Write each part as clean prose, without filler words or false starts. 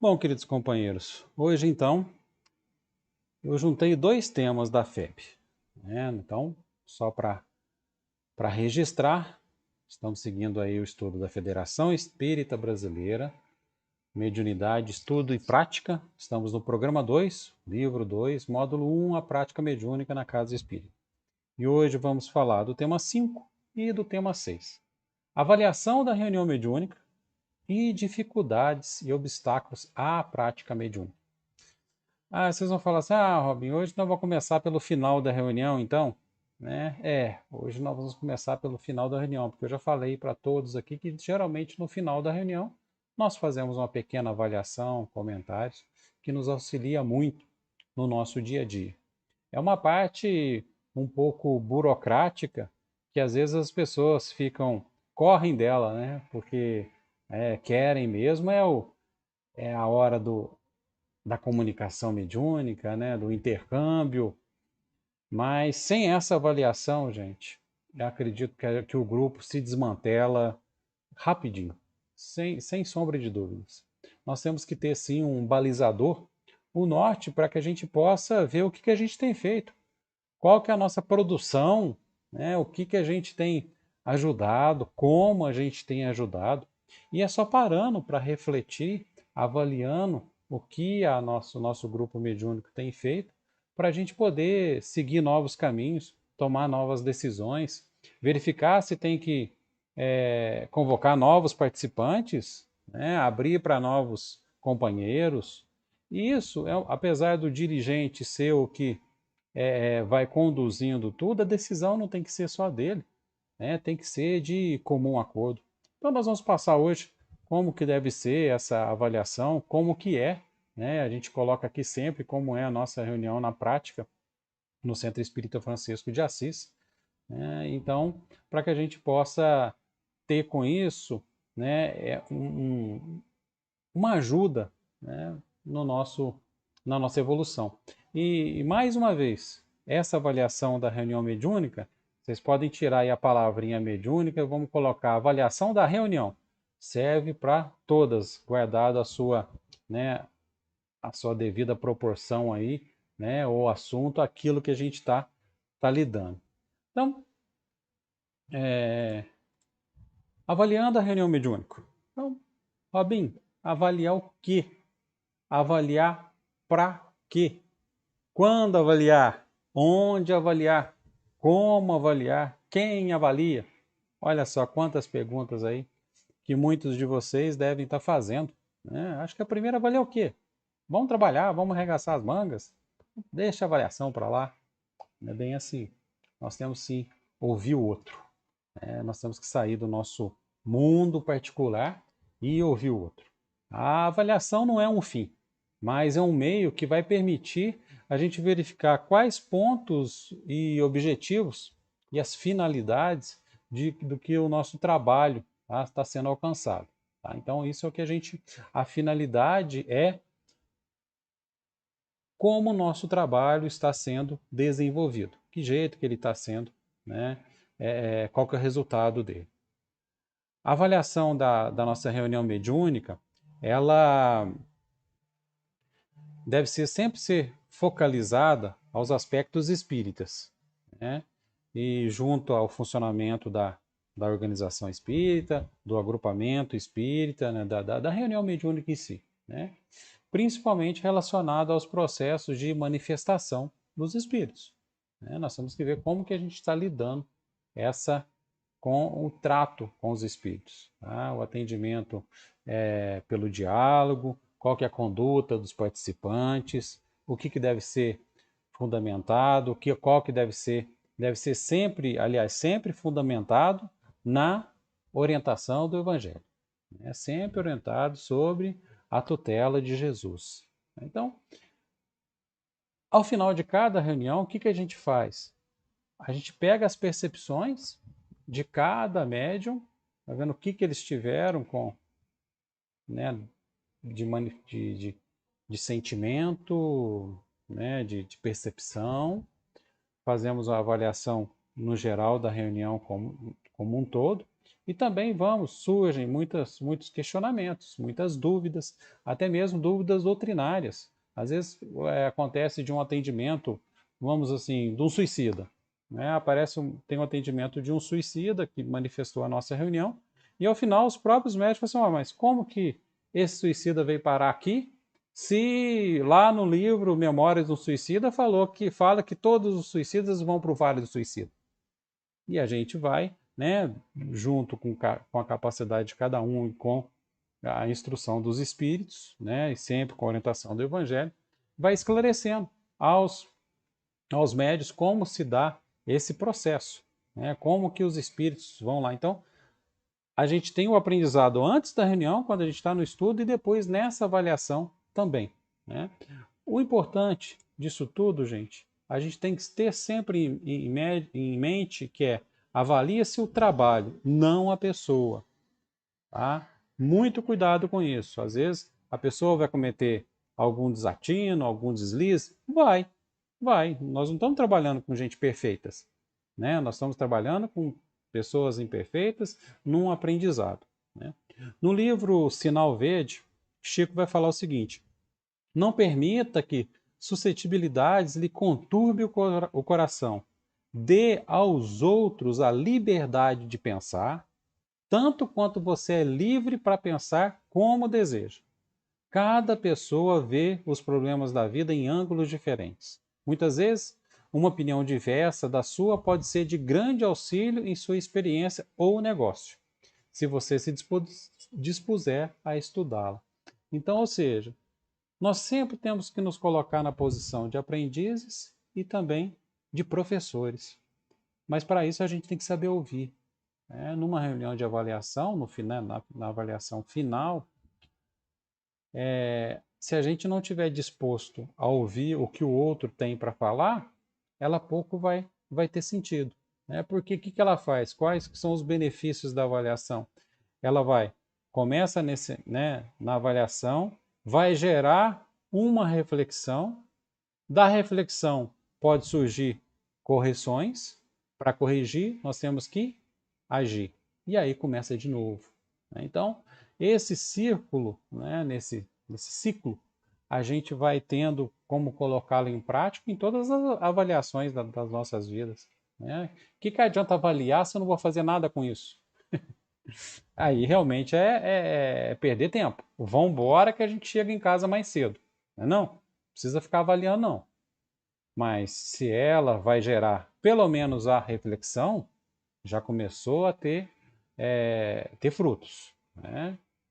Bom, queridos companheiros, hoje então eu juntei dois temas da FEB, né? Então, só para registrar, estamos seguindo aí o estudo da Federação Espírita Brasileira, Mediunidade, Estudo e Prática. Estamos no programa 2, livro 2, módulo 1, a prática mediúnica na casa espírita. E hoje vamos falar do tema 5 e do tema 6, avaliação da reunião mediúnica e dificuldades e obstáculos à prática mediúnica. Ah, vocês vão falar assim: ah, Robin, hoje nós vamos começar pelo final da reunião, então? Né? Hoje nós vamos começar pelo final da reunião, porque eu já falei para todos aqui que geralmente no final da reunião nós fazemos uma pequena avaliação, comentários, que nos auxilia muito no nosso dia a dia. É uma parte um pouco burocrática que às vezes as pessoas correm dela, né? Porque querem mesmo é a hora da comunicação mediúnica, né, do intercâmbio, mas sem essa avaliação, gente, eu acredito que o grupo se desmantela rapidinho, sem sombra de dúvidas. Nós temos que ter, sim, um balizador, o norte, para que a gente possa ver o que a gente tem feito, qual que é a nossa produção, né, o que a gente tem ajudado, como a gente tem ajudado, e é só parando para refletir, avaliando o que o nosso grupo mediúnico tem feito, para a gente poder seguir novos caminhos, tomar novas decisões, verificar se tem que convocar novos participantes, né, abrir para novos companheiros. E isso, apesar do dirigente ser o que vai conduzindo tudo, a decisão não tem que ser só dele, né? Tem que ser de comum acordo. Então nós vamos passar hoje como que deve ser essa avaliação, como que é, né? A gente coloca aqui sempre como é a nossa reunião na prática no Centro Espírita Francisco de Assis, né? Então, para que a gente possa ter com isso, né, uma ajuda, né, no nosso, na nossa evolução. E mais uma vez, essa avaliação da reunião mediúnica, vocês podem tirar aí a palavrinha mediúnica, vamos colocar avaliação da reunião. Serve para todas, guardado né, a sua devida proporção aí, né, ou assunto, aquilo que a gente tá lidando. Então, avaliando a reunião mediúnica. Então, Robin, avaliar o quê? Avaliar para quê? Quando avaliar? Onde avaliar? Como avaliar? Quem avalia? Olha só quantas perguntas aí que muitos de vocês devem estar fazendo, né? Acho que a primeira avaliar o quê? Vamos trabalhar, vamos arregaçar as mangas? Deixa a avaliação para lá. Não é bem assim. Nós temos que ouvir o outro. Nós temos que sair do nosso mundo particular e ouvir o outro. A avaliação não é um fim, mas é um meio que vai permitir a gente verificar quais pontos e objetivos e as finalidades do que o nosso trabalho está sendo alcançado. Tá? Então, isso é o que a finalidade é como o nosso trabalho está sendo desenvolvido, que jeito que ele está sendo, né? Qual que é o resultado dele. A avaliação da nossa reunião mediúnica, ela deve sempre ser focalizada aos aspectos espíritas, né? E junto ao funcionamento da organização espírita, do agrupamento espírita, né? Da reunião mediúnica em si, né? Principalmente relacionado aos processos de manifestação dos espíritos, né? Nós temos que ver como que a gente está lidando essa com o trato com os espíritos, tá? O atendimento pelo diálogo, qual que é a conduta dos participantes, o que deve ser fundamentado, qual que deve ser sempre, aliás, sempre fundamentado na orientação do Evangelho, né? Sempre orientado sobre a tutela de Jesus. Então, ao final de cada reunião, o que a gente faz? A gente pega as percepções de cada médium, tá vendo o que eles tiveram com, né, de sentimento, né, de percepção. Fazemos a avaliação no geral da reunião como um todo E também surgem muitos questionamentos, muitas dúvidas, até mesmo dúvidas doutrinárias. Às vezes acontece de um atendimento, vamos assim, de um suicida. Né? Tem um atendimento de um suicida que manifestou a nossa reunião, e ao final os próprios médicos falam assim, mas como que esse suicida veio parar aqui? Se lá no livro Memórias do Suicida fala que todos os suicidas vão para o Vale do Suicida. E a gente vai, né, junto com a capacidade de cada um e com a instrução dos espíritos, né, e sempre com a orientação do Evangelho, vai esclarecendo aos médios como se dá esse processo, né, como que os espíritos vão lá. Então, a gente tem o aprendizado antes da reunião, quando a gente está no estudo, e depois nessa avaliação também. Né? O importante disso tudo, gente, a gente tem que ter sempre em mente que avalia-se o trabalho, não a pessoa. Tá? Muito cuidado com isso. Às vezes a pessoa vai cometer algum desatino, algum deslize. Vai. Nós não estamos trabalhando com gente perfeitas. Né? Nós estamos trabalhando com pessoas imperfeitas num aprendizado. Né? No livro Sinal Verde, Chico vai falar o seguinte: não permita que suscetibilidades lhe conturbe o coração. Dê aos outros a liberdade de pensar, tanto quanto você é livre para pensar como deseja. Cada pessoa vê os problemas da vida em ângulos diferentes. Muitas vezes, uma opinião diversa da sua pode ser de grande auxílio em sua experiência ou negócio, se você se dispuser a estudá-la. Então, ou seja, nós sempre temos que nos colocar na posição de aprendizes e também de professores. Mas para isso a gente tem que saber ouvir. Numa reunião de avaliação, na avaliação final, se a gente não estiver disposto a ouvir o que o outro tem para falar, ela pouco vai ter sentido. Porque o que ela faz? Quais são os benefícios da avaliação? Ela começa na avaliação, vai gerar uma reflexão, da reflexão pode surgir correções, para corrigir nós temos que agir. E aí começa de novo. Então, esse círculo, nesse ciclo, a gente vai tendo como colocá-lo em prática em todas as avaliações das nossas vidas. O que adianta avaliar se eu não vou fazer nada com isso? Aí realmente é perder tempo. Vamos embora que a gente chega em casa mais cedo. Não precisa ficar avaliando, não. Mas se ela vai gerar pelo menos a reflexão, já começou a ter frutos.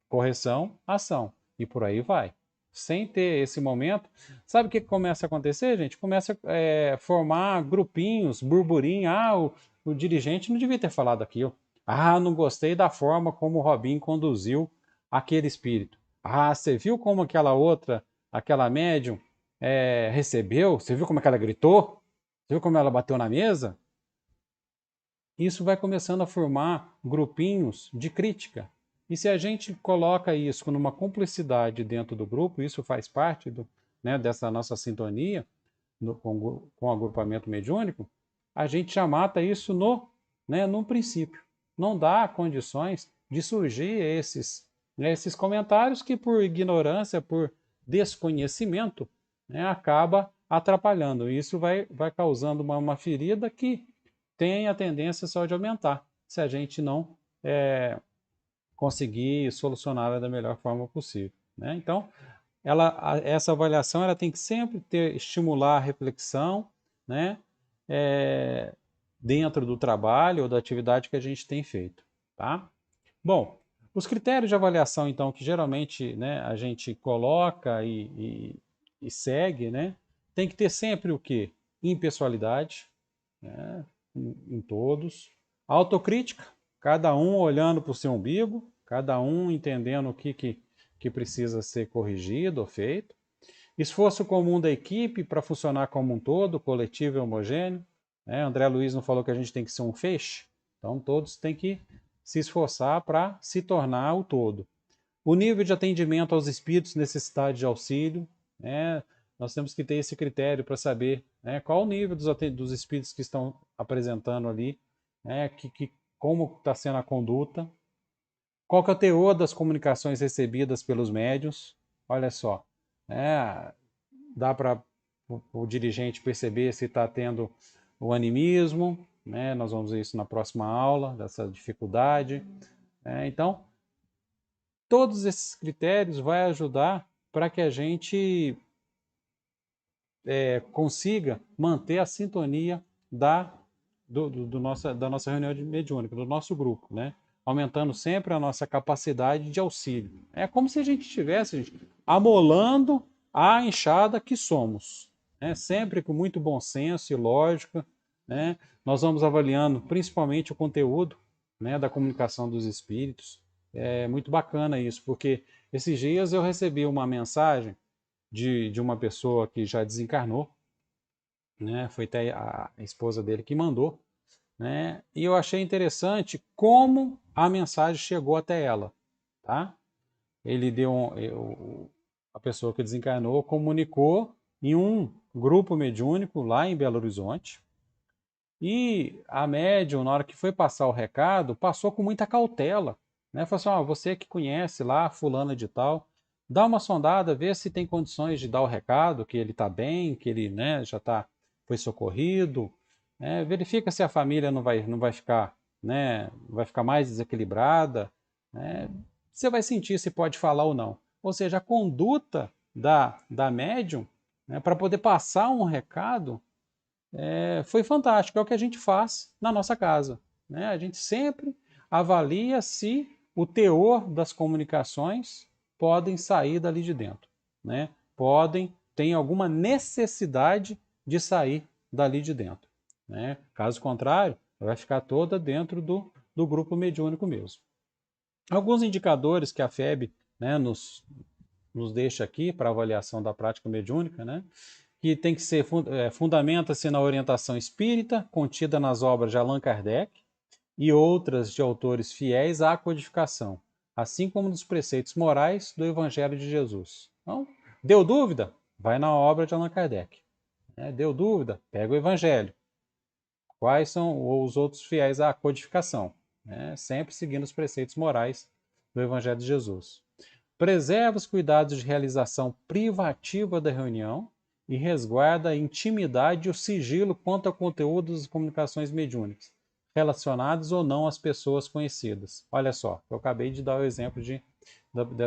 Correção, ação. E por aí vai. Sem ter esse momento, sabe o que começa a acontecer, gente? Começa a formar grupinhos, burburinho. O dirigente não devia ter falado aquilo. Não gostei da forma como o Robin conduziu aquele espírito. Você viu como aquela médium, recebeu? Você viu como é que ela gritou? Você viu como ela bateu na mesa? Isso vai começando a formar grupinhos de crítica. E se a gente coloca isso numa cumplicidade dentro do grupo, isso faz parte dessa nossa sintonia com o agrupamento mediúnico, a gente já mata isso no princípio. Não dá condições de surgir esses comentários que, por ignorância, por desconhecimento, acaba atrapalhando. Isso vai causando uma ferida que tem a tendência só de aumentar, se a gente não conseguir solucioná-la da melhor forma possível. Então, essa avaliação ela tem que sempre estimular a reflexão dentro do trabalho ou da atividade que a gente tem feito. Tá? Bom, os critérios de avaliação, então, que geralmente a gente coloca e segue, tem que ter sempre o quê? Impessoalidade, em todos. Autocrítica, cada um olhando para o seu umbigo, cada um entendendo o que precisa ser corrigido ou feito. Esforço comum da equipe para funcionar como um todo, coletivo e homogêneo. André Luiz não falou que a gente tem que ser um feixe? Então todos têm que se esforçar para se tornar o todo. O nível de atendimento aos espíritos, necessidade de auxílio. Nós temos que ter esse critério para saber qual o nível dos espíritos que estão apresentando ali, como está sendo a conduta, qual que é o teor das comunicações recebidas pelos médiuns. Olha só, dá para o dirigente perceber se está tendo o animismo, né? Nós vamos ver isso na próxima aula, dessa dificuldade. Então, todos esses critérios vão ajudar para que a gente consiga manter a sintonia da nossa reunião mediúnica, do nosso grupo, né? Aumentando sempre a nossa capacidade de auxílio. É como se a gente estivesse, gente, amolando a enxada que somos, né? Sempre com muito bom senso e lógica, né? Nós vamos avaliando principalmente o conteúdo, né, da comunicação dos espíritos. É muito bacana isso, porque esses dias eu recebi uma mensagem de uma pessoa que já desencarnou, né? Foi até a esposa dele que mandou, né? E eu achei interessante como a mensagem chegou até ela, tá? Ele a pessoa que desencarnou comunicou em um grupo mediúnico lá em Belo Horizonte. E a médium, na hora que foi passar o recado, passou com muita cautela, né? Falou assim: você que conhece lá, fulano de tal, dá uma sondada, vê se tem condições de dar o recado, que ele está bem, que ele, né, foi socorrido, né? Verifica se a família não vai ficar, né, vai ficar mais desequilibrada, né? Você vai sentir se pode falar ou não. Ou seja, a conduta da médium, né, para poder passar um recado foi fantástico. É o que a gente faz na nossa casa, né? A gente sempre avalia se o teor das comunicações podem sair dali de dentro, né? Tem alguma necessidade de sair dali de dentro, né? Caso contrário, vai ficar toda dentro do grupo mediúnico mesmo. Alguns indicadores que a FEB, né, nos deixa aqui para avaliação da prática mediúnica, né? Que tem que ser fundamenta-se na orientação espírita contida nas obras de Allan Kardec e outras de autores fiéis à codificação, assim como nos preceitos morais do Evangelho de Jesus. Então, deu dúvida? Vai na obra de Allan Kardec. Deu dúvida? Pega o Evangelho. Quais são os outros fiéis à codificação? Sempre seguindo os preceitos morais do Evangelho de Jesus. Preserva os cuidados de realização privativa da reunião e resguarda a intimidade e o sigilo quanto ao conteúdo das comunicações mediúnicas, relacionados ou não às pessoas conhecidas. Olha só, eu acabei de dar o exemplo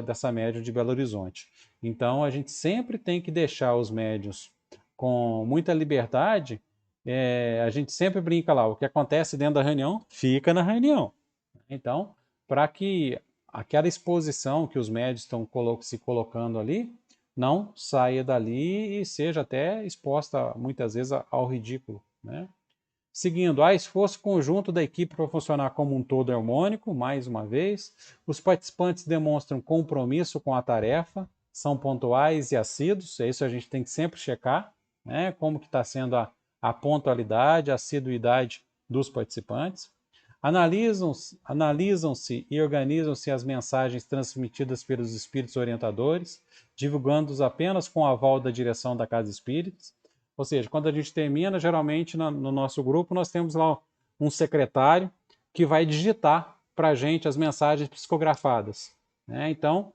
dessa médium de Belo Horizonte. Então, a gente sempre tem que deixar os médiuns com muita liberdade. A gente sempre brinca lá, o que acontece dentro da reunião, fica na reunião. Então, para que aquela exposição que os médios estão se colocando ali não saia dali e seja até exposta muitas vezes ao ridículo, né? Seguindo, há esforço conjunto da equipe para funcionar como um todo harmônico, mais uma vez. Os participantes demonstram compromisso com a tarefa, são pontuais e assíduos, isso a gente tem que sempre checar, né? Como que está sendo a pontualidade, a assiduidade dos participantes. Analisam-se e organizam-se as mensagens transmitidas pelos espíritos orientadores, divulgando-os apenas com o aval da direção da Casa Espíritas. Ou seja, quando a gente termina, geralmente no nosso grupo, nós temos lá um secretário que vai digitar para a gente as mensagens psicografadas. Então,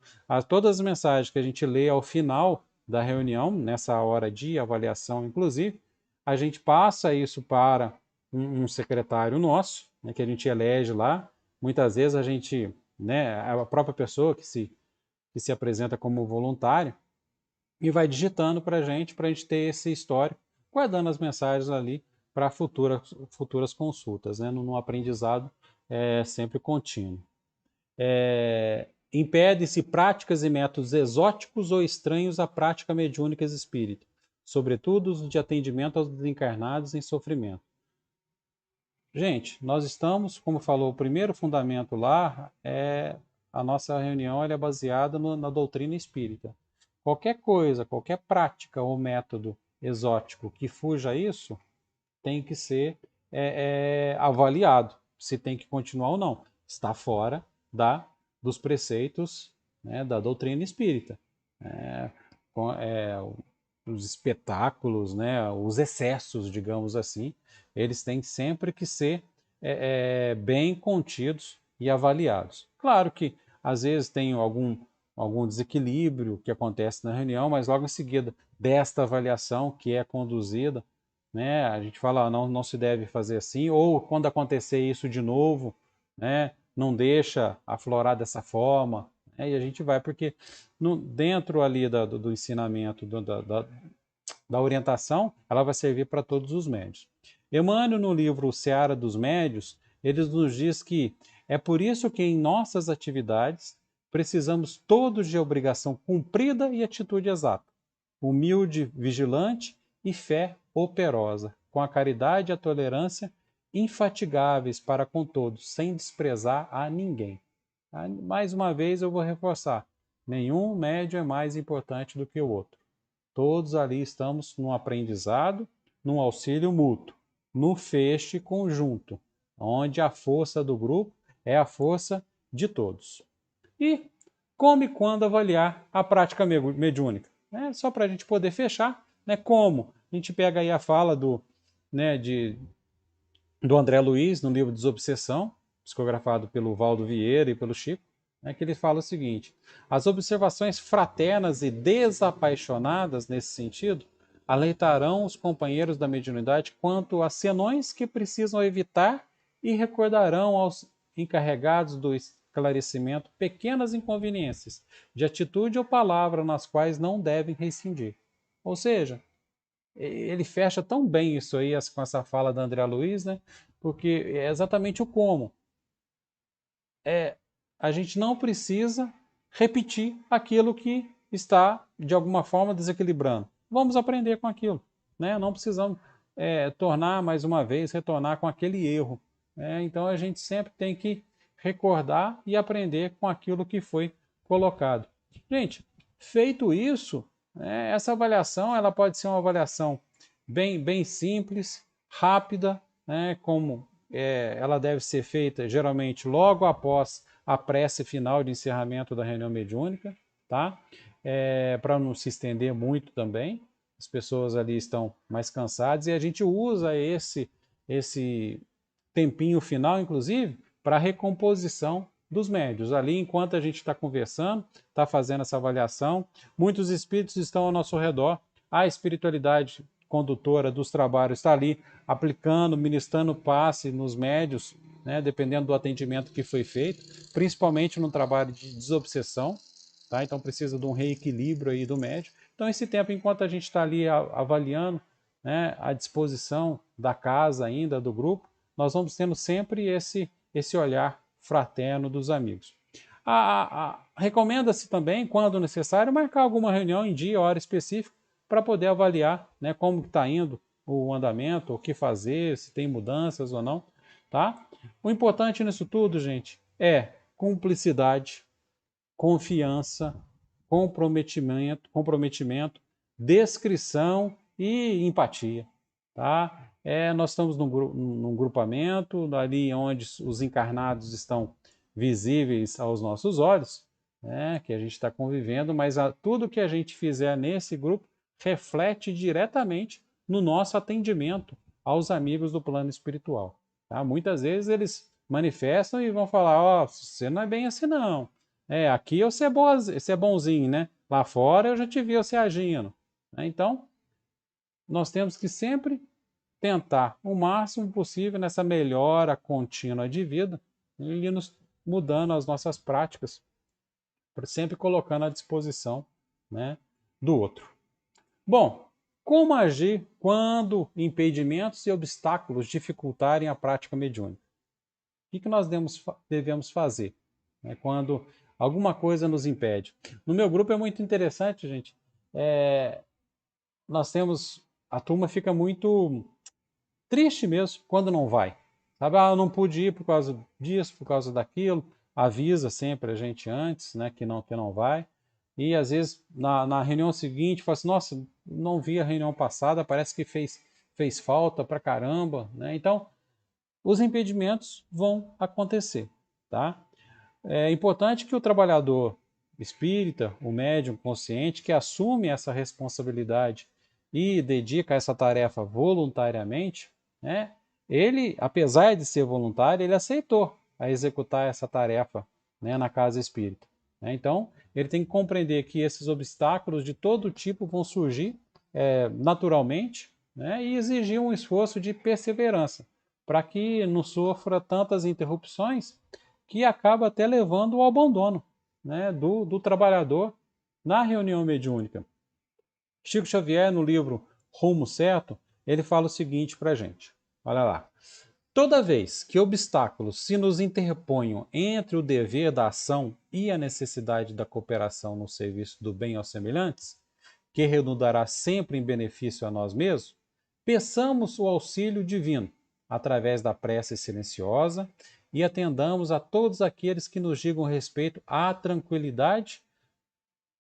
todas as mensagens que a gente lê ao final da reunião, nessa hora de avaliação, inclusive, a gente passa isso para um secretário nosso, né, que a gente elege lá. Muitas vezes a gente, né, a própria pessoa que se apresenta como voluntário, e vai digitando para a gente ter esse histórico, guardando as mensagens ali para futuras consultas, né, num aprendizado sempre contínuo. Impede-se práticas e métodos exóticos ou estranhos à prática mediúnica espírita, sobretudo os de atendimento aos desencarnados em sofrimento. Gente, nós estamos, como falou, o primeiro fundamento lá a nossa reunião é baseada na doutrina espírita. Qualquer coisa, qualquer prática ou método exótico que fuja isso, tem que ser avaliado, se tem que continuar ou não. Está fora dos preceitos, né, da doutrina espírita. Os espetáculos, né, os excessos, digamos assim, eles têm sempre que ser bem contidos e avaliados. Claro que às vezes tem algum desequilíbrio que acontece na reunião, mas logo em seguida desta avaliação que é conduzida, né, a gente fala, não se deve fazer assim, ou quando acontecer isso de novo, né, não deixa aflorar dessa forma, né, e a gente vai, porque dentro ali do ensinamento, da orientação, ela vai servir para todos os médios. Emmanuel, no livro Seara dos Médios, ele nos diz que é por isso que em nossas atividades precisamos todos de obrigação cumprida e atitude exata, humilde, vigilante e fé operosa, com a caridade e a tolerância infatigáveis para com todos, sem desprezar a ninguém. Mais uma vez eu vou reforçar, nenhum médium é mais importante do que o outro. Todos ali estamos num aprendizado, num auxílio mútuo, no feixe conjunto, onde a força do grupo é a força de todos. E como e quando avaliar a prática mediúnica? Só para a gente poder fechar, né? Como? A gente pega aí a fala do André Luiz, no livro Desobsessão, psicografado pelo Valdo Vieira e pelo Chico, que ele fala o seguinte: as observações fraternas e desapaixonadas nesse sentido alertarão os companheiros da mediunidade quanto a senões que precisam evitar e recordarão aos encarregados do esclarecimento pequenas inconveniências de atitude ou palavra nas quais não devem rescindir. Ou seja, ele fecha tão bem isso aí com essa fala da André Luiz, né? Porque é exatamente o como. A gente não precisa repetir aquilo que está, de alguma forma, desequilibrando. Vamos aprender com aquilo. Né? Não precisamos tornar, mais uma vez, retornar com aquele erro. Então, a gente sempre tem que recordar e aprender com aquilo que foi colocado. Gente, feito isso, essa avaliação ela pode ser uma avaliação bem simples, rápida, como ela deve ser feita geralmente logo após a prece final de encerramento da reunião mediúnica, tá? Para não se estender muito também, as pessoas ali estão mais cansadas e a gente usa esse tempinho final, inclusive, para recomposição dos médios. Ali, enquanto a gente está conversando, está fazendo essa avaliação, muitos espíritos estão ao nosso redor, a espiritualidade condutora dos trabalhos está ali aplicando, ministrando passe nos médios, né, dependendo do atendimento que foi feito, principalmente no trabalho de desobsessão, tá? Então precisa de um reequilíbrio aí do médio. Então esse tempo, enquanto a gente está ali avaliando, né, a disposição da casa ainda, do grupo, nós vamos tendo sempre esse olhar fraterno dos amigos. Recomenda-se também, quando necessário, marcar alguma reunião em dia, hora específica, para poder avaliar, né, como está indo o andamento, o que fazer, se tem mudanças ou não, tá? O importante nisso tudo, gente, é cumplicidade, confiança, comprometimento, descrição e empatia, tá? Nós estamos num grupamento, ali onde os encarnados estão visíveis aos nossos olhos, né, que a gente está convivendo, mas tudo que a gente fizer nesse grupo reflete diretamente no nosso atendimento aos amigos do plano espiritual. Tá? Muitas vezes eles manifestam e vão falar: ó, você não é bem assim não. Aqui você é bonzinho, né? Lá fora eu já te vi você agindo. Então, nós temos que sempre tentar o máximo possível nessa melhora contínua de vida e nos mudando as nossas práticas, sempre colocando à disposição, né, do outro. Bom, como agir quando impedimentos e obstáculos dificultarem a prática mediúnica? O que nós devemos fazer, né, quando alguma coisa nos impede? No meu grupo é muito interessante, gente. Nós temos... A turma fica muito triste mesmo quando não vai. Sabe, eu não pude ir por causa disso, por causa daquilo. Avisa sempre a gente antes, né, que não vai. E às vezes na reunião seguinte fala assim: nossa, não vi a reunião passada, parece que fez falta pra caramba, né? Então, os impedimentos vão acontecer, tá? É importante que o trabalhador espírita, o médium consciente, que assume essa responsabilidade e dedica essa tarefa voluntariamente, né, ele, apesar de ser voluntário, ele aceitou a executar essa tarefa, né, na casa espírita. Né? Então, ele tem que compreender que esses obstáculos de todo tipo vão surgir naturalmente, né, e exigir um esforço de perseverança, para que não sofra tantas interrupções que acaba até levando ao abandono, né, do trabalhador na reunião mediúnica. Chico Xavier, no livro Rumo Certo, ele fala o seguinte para a gente. Olha lá. Toda vez que obstáculos se nos interponham entre o dever da ação e a necessidade da cooperação no serviço do bem aos semelhantes, que redundará sempre em benefício a nós mesmos, peçamos o auxílio divino através da prece silenciosa e atendamos a todos aqueles que nos digam respeito à tranquilidade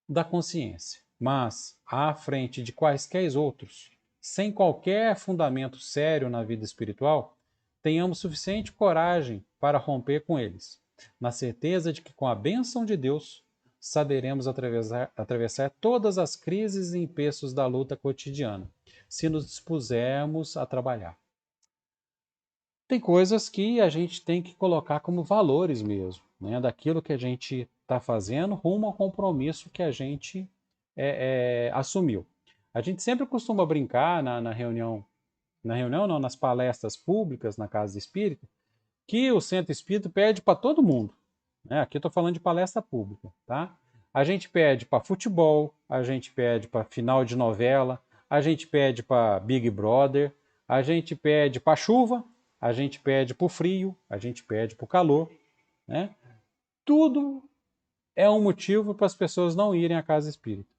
da consciência. Mas, à frente de quaisquer outros, sem qualquer fundamento sério na vida espiritual, tenhamos suficiente coragem para romper com eles, na certeza de que, com a bênção de Deus, saberemos atravessar todas as crises e empeços da luta cotidiana, se nos dispusermos a trabalhar. Tem coisas que a gente tem que colocar como valores mesmo, né? Daquilo que a gente está fazendo rumo ao compromisso que a gente assumiu. A gente sempre costuma brincar na reunião não, nas palestras públicas na Casa Espírita, que o Centro Espírita pede para todo mundo. Né? Aqui estou falando de palestra pública. Tá? A gente pede para futebol, a gente pede para final de novela, a gente pede para Big Brother, a gente pede para chuva, a gente pede para o frio, a gente pede para o calor. Né? Tudo é um motivo para as pessoas não irem à Casa Espírita.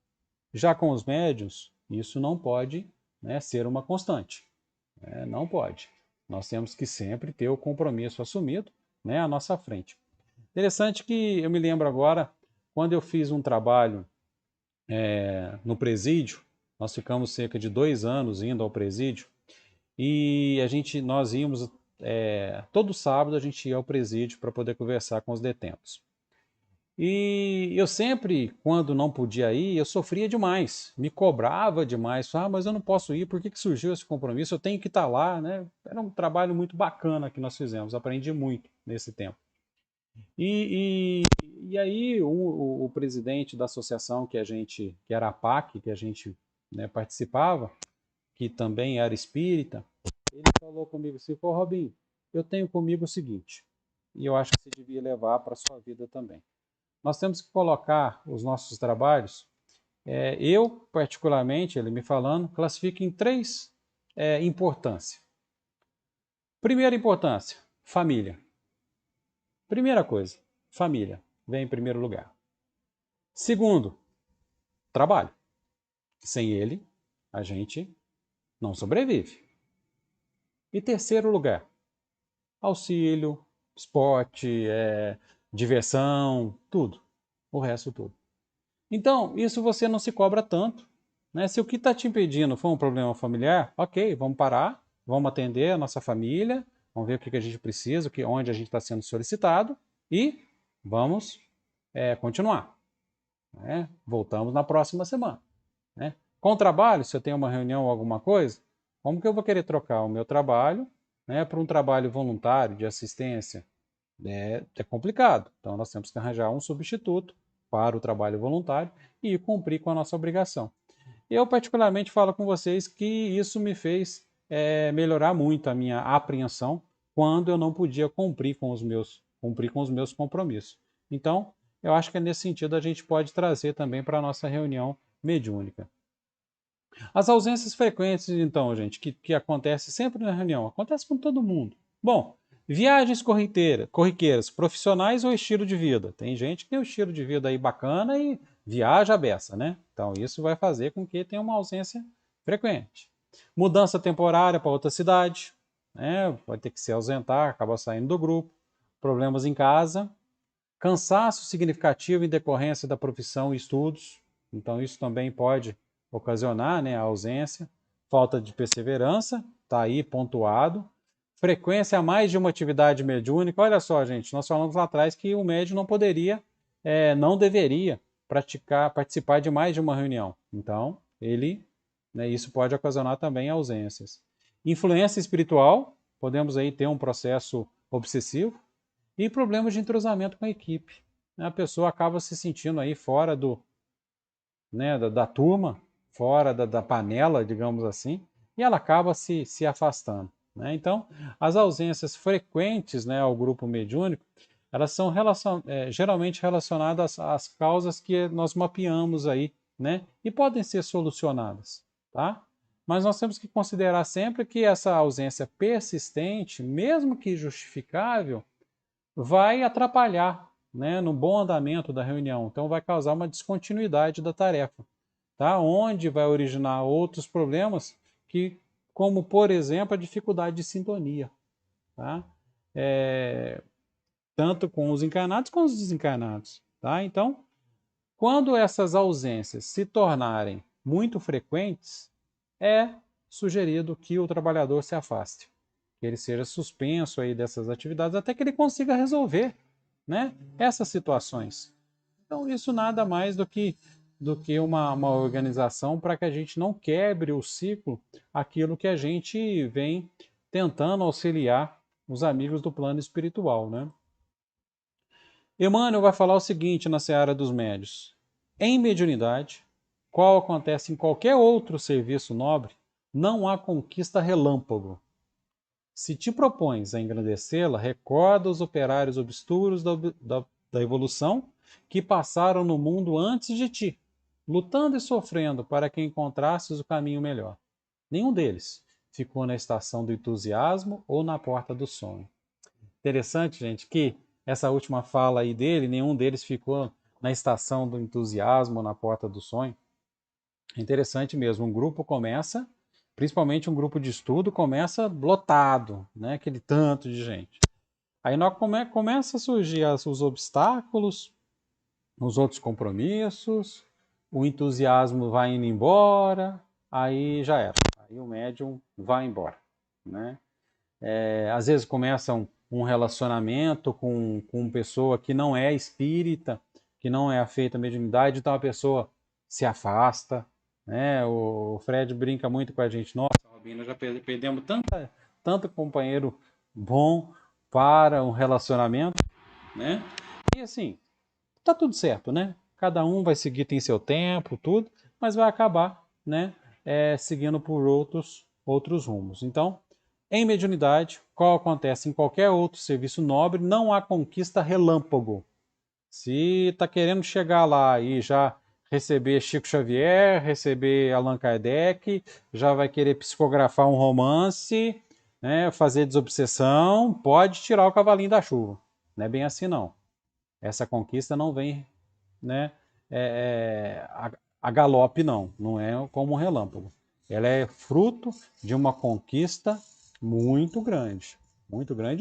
Já com os médiuns, isso não pode, né, ser uma constante. Não pode. Nós temos que sempre ter o compromisso assumido, né, à nossa frente. Interessante que eu me lembro agora, quando eu fiz um trabalho no presídio, nós ficamos cerca de 2 anos indo ao presídio, e nós íamos, todo sábado a gente ia ao presídio para poder conversar com os detentos. E eu sempre, quando não podia ir, eu sofria demais, me cobrava demais. Mas eu não posso ir, por que surgiu esse compromisso? Eu tenho que estar lá, né? Era um trabalho muito bacana que nós fizemos, aprendi muito nesse tempo. E aí o presidente da associação que era a PAC, que a gente, né, participava, que também era espírita, ele falou comigo assim: pô, Robinho, eu tenho comigo o seguinte, e eu acho que você devia levar para a sua vida também. Nós temos que colocar os nossos trabalhos, eu particularmente, ele me falando, classifico em 3 importâncias. Primeira importância, família. Primeira coisa, família, vem em primeiro lugar. Segundo, trabalho. Sem ele, a gente não sobrevive. E terceiro lugar, auxílio, esporte, diversão, tudo. O resto tudo. Então, isso você não se cobra tanto. Né? Se o que está te impedindo for um problema familiar, ok, vamos parar, vamos atender a nossa família, vamos ver o que a gente precisa, onde a gente está sendo solicitado e vamos continuar. Né? Voltamos na próxima semana. Né? Com o trabalho, se eu tenho uma reunião ou alguma coisa, como que eu vou querer trocar o meu trabalho, né, para um trabalho voluntário de assistência? É complicado. Então nós temos que arranjar um substituto para o trabalho voluntário e cumprir com a nossa obrigação. Eu particularmente falo com vocês que isso me fez melhorar muito a minha apreensão quando eu não podia cumprir com os meus compromissos. Então, eu acho que nesse sentido a gente pode trazer também para a nossa reunião mediúnica. As ausências frequentes, então, gente, que acontece sempre na reunião, acontece com todo mundo. Bom, viagens corriqueiras, profissionais ou estilo de vida? Tem gente que tem um estilo de vida aí bacana e viaja a beça, né? Então isso vai fazer com que tenha uma ausência frequente. Mudança temporária para outra cidade, né? Vai ter que se ausentar, acaba saindo do grupo. Problemas em casa. Cansaço significativo em decorrência da profissão e estudos. Então isso também pode ocasionar, né, a ausência. Falta de perseverança, está aí pontuado. Frequência a mais de uma atividade mediúnica. Olha só, gente, nós falamos lá atrás que o médium não poderia, não deveria participar de mais de uma reunião. Então, isso pode ocasionar também ausências. Influência espiritual, podemos aí ter um processo obsessivo e problemas de entrosamento com a equipe. A pessoa acaba se sentindo aí fora da turma, fora da panela, digamos assim, e ela acaba se afastando. Né? Então, as ausências frequentes, né, ao grupo mediúnico, elas são geralmente relacionadas às causas que nós mapeamos aí, né, e podem ser solucionadas, tá? Mas nós temos que considerar sempre que essa ausência persistente, mesmo que justificável, vai atrapalhar, né, no bom andamento da reunião. Então, vai causar uma descontinuidade da tarefa, tá? Onde vai originar outros problemas, como, por exemplo, a dificuldade de sintonia. Tá? Tanto com os encarnados como os desencarnados. Tá? Então, quando essas ausências se tornarem muito frequentes, é sugerido que o trabalhador se afaste, que ele seja suspenso aí dessas atividades até que ele consiga resolver, né, essas situações. Então, isso nada mais do que uma organização para que a gente não quebre o ciclo, aquilo que a gente vem tentando auxiliar os amigos do plano espiritual. Né? Emmanuel vai falar o seguinte na Seara dos Médios: em mediunidade, qual acontece em qualquer outro serviço nobre, não há conquista relâmpago. Se te propões a engrandecê-la, recorda os operários obscuros da evolução que passaram no mundo antes de ti, lutando e sofrendo para que encontrasses o caminho melhor. Nenhum deles ficou na estação do entusiasmo ou na porta do sonho. Interessante, gente, que essa última fala aí dele, nenhum deles ficou na estação do entusiasmo ou na porta do sonho. É interessante mesmo, um grupo começa, principalmente um grupo de estudo, começa lotado, né? Aquele tanto de gente. Aí começa a surgir os obstáculos, os outros compromissos, o entusiasmo vai indo embora, aí já era. Aí o médium vai embora. Né? Às vezes começa um relacionamento com pessoa que não é espírita, que não é afeita à mediunidade, então a pessoa se afasta. Né? O Fred brinca muito com a gente. Nossa, Robina, já perdemos tanto companheiro bom para um relacionamento. Né? E assim, tá tudo certo, né? Cada um vai seguir, tem seu tempo, tudo, mas vai acabar, né? Seguindo por outros rumos. Então, em mediunidade, qual acontece em qualquer outro serviço nobre, não há conquista relâmpago. Se está querendo chegar lá e já receber Chico Xavier, receber Allan Kardec, já vai querer psicografar um romance, né, fazer desobsessão, pode tirar o cavalinho da chuva. Não é bem assim, não. Essa conquista não vem, né, a galope, não é como um relâmpago. Ela é fruto de uma conquista muito grande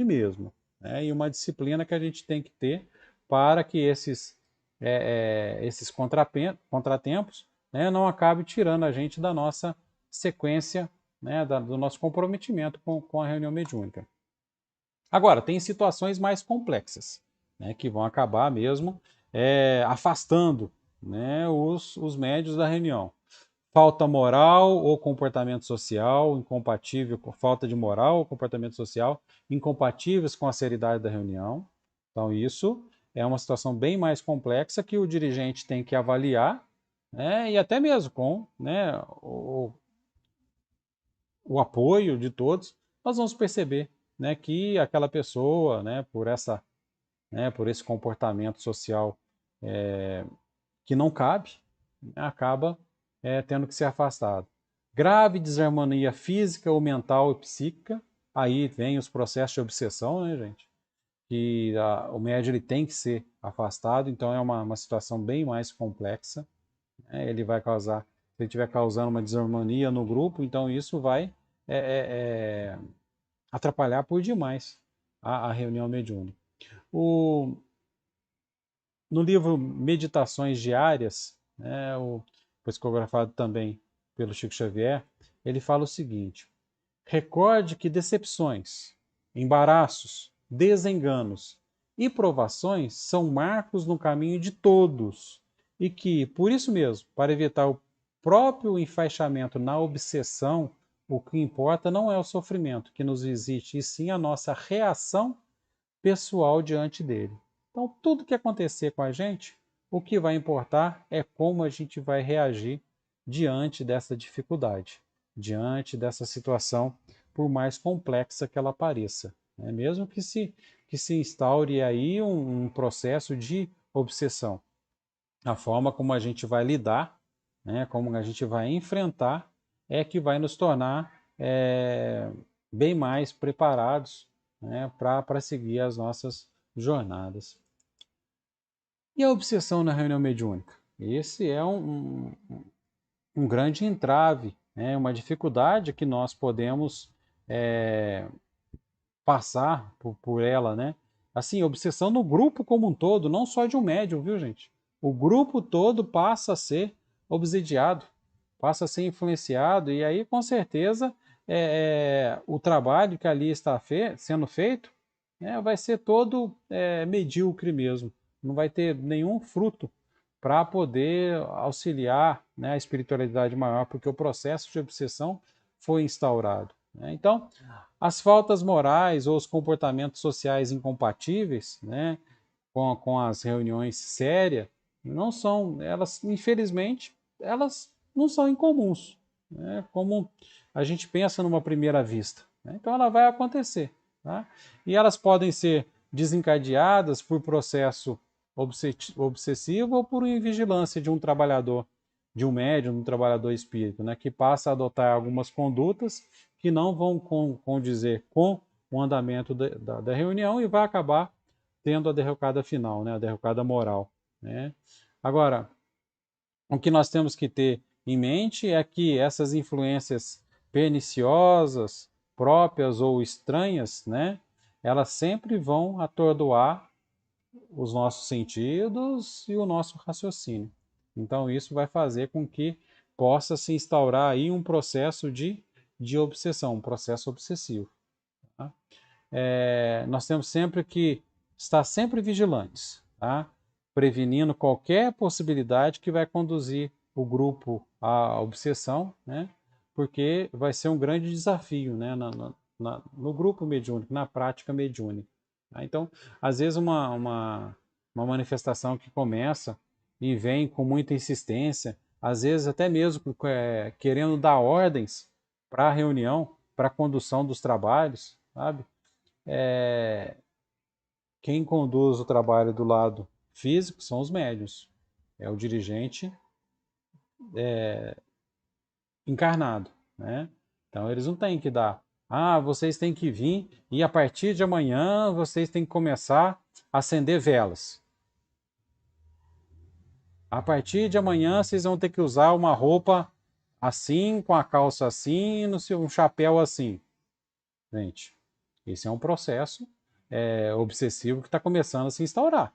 mesmo. Né? E uma disciplina que a gente tem que ter para que esses contratempos, né, não acabem tirando a gente da nossa sequência, né, do nosso comprometimento com a reunião mediúnica. Agora, tem situações mais complexas, né, que vão acabar mesmo afastando, né, os médios da reunião. Falta moral ou comportamento social incompatível, falta de moral ou comportamento social incompatíveis com a seriedade da reunião. Então, isso é uma situação bem mais complexa que o dirigente tem que avaliar, né, e até mesmo com, né, o apoio de todos, nós vamos perceber, né, que aquela pessoa, né, por esse comportamento social que não cabe, né, acaba tendo que ser afastado. Grave desarmonia física ou mental e psíquica, aí vem os processos de obsessão, né, gente? Que o médium ele tem que ser afastado, então é uma situação bem mais complexa. Né? Ele vai causar, se ele estiver causando uma desarmonia no grupo, então isso vai atrapalhar por demais a reunião mediúnica. No livro Meditações Diárias, né, psicografado também pelo Chico Xavier, ele fala o seguinte: recorde que decepções, embaraços, desenganos e provações são marcos no caminho de todos e que, por isso mesmo, para evitar o próprio enfaixamento na obsessão o que importa não é o sofrimento que nos existe, e sim a nossa reação pessoal diante dele. Então, tudo que acontecer com a gente, o que vai importar é como a gente vai reagir diante dessa dificuldade, diante dessa situação, por mais complexa que ela pareça. Né? Mesmo que se instaure aí um processo de obsessão. A forma como a gente vai lidar, né, como a gente vai enfrentar, é que vai nos tornar bem mais preparados, né, para seguir as nossas jornadas. E a obsessão na reunião mediúnica? Esse é um grande entrave, né, uma dificuldade que nós podemos passar por ela, né? Assim, obsessão no grupo como um todo, não só de um médium, viu, gente? O grupo todo passa a ser obsidiado, passa a ser influenciado, e aí, com certeza, o trabalho que ali está sendo feito vai ser todo medíocre mesmo. Não vai ter nenhum fruto para poder auxiliar, né, a espiritualidade maior, porque o processo de obsessão foi instaurado. Né? Então, as faltas morais ou os comportamentos sociais incompatíveis, né, com as reuniões sérias, não são, elas, infelizmente, elas não são incomuns, né, como a gente pensa numa primeira vista. Né? Então, ela vai acontecer. Tá? E elas podem ser desencadeadas por processo obsessivo ou por invigilância de um trabalhador, de um médium, de um trabalhador espírita, né, que passa a adotar algumas condutas que não vão condizer com o andamento da reunião e vai acabar tendo a derrocada final, né, a derrocada moral. Né? Agora, o que nós temos que ter em mente é que essas influências perniciosas, próprias ou estranhas, né, elas sempre vão atordoar os nossos sentidos e o nosso raciocínio. Então, isso vai fazer com que possa se instaurar aí um processo de obsessão, um processo obsessivo. Tá? Nós temos sempre que estar sempre vigilantes, tá? Prevenindo qualquer possibilidade que vai conduzir o grupo à obsessão, né? Porque vai ser um grande desafio, né? No grupo mediúnico, na prática mediúnica. Tá? Então, às vezes uma manifestação que começa e vem com muita insistência, às vezes até mesmo querendo dar ordens para a reunião, para a condução dos trabalhos, sabe? Quem conduz o trabalho do lado físico são os médios. É o dirigente encarnado, né? Então eles não têm que dar, vocês têm que vir e a partir de amanhã vocês têm que começar a acender velas. A partir de amanhã vocês vão ter que usar uma roupa assim, com a calça assim, um chapéu assim. Gente, esse é um processo obsessivo que está começando a se instaurar.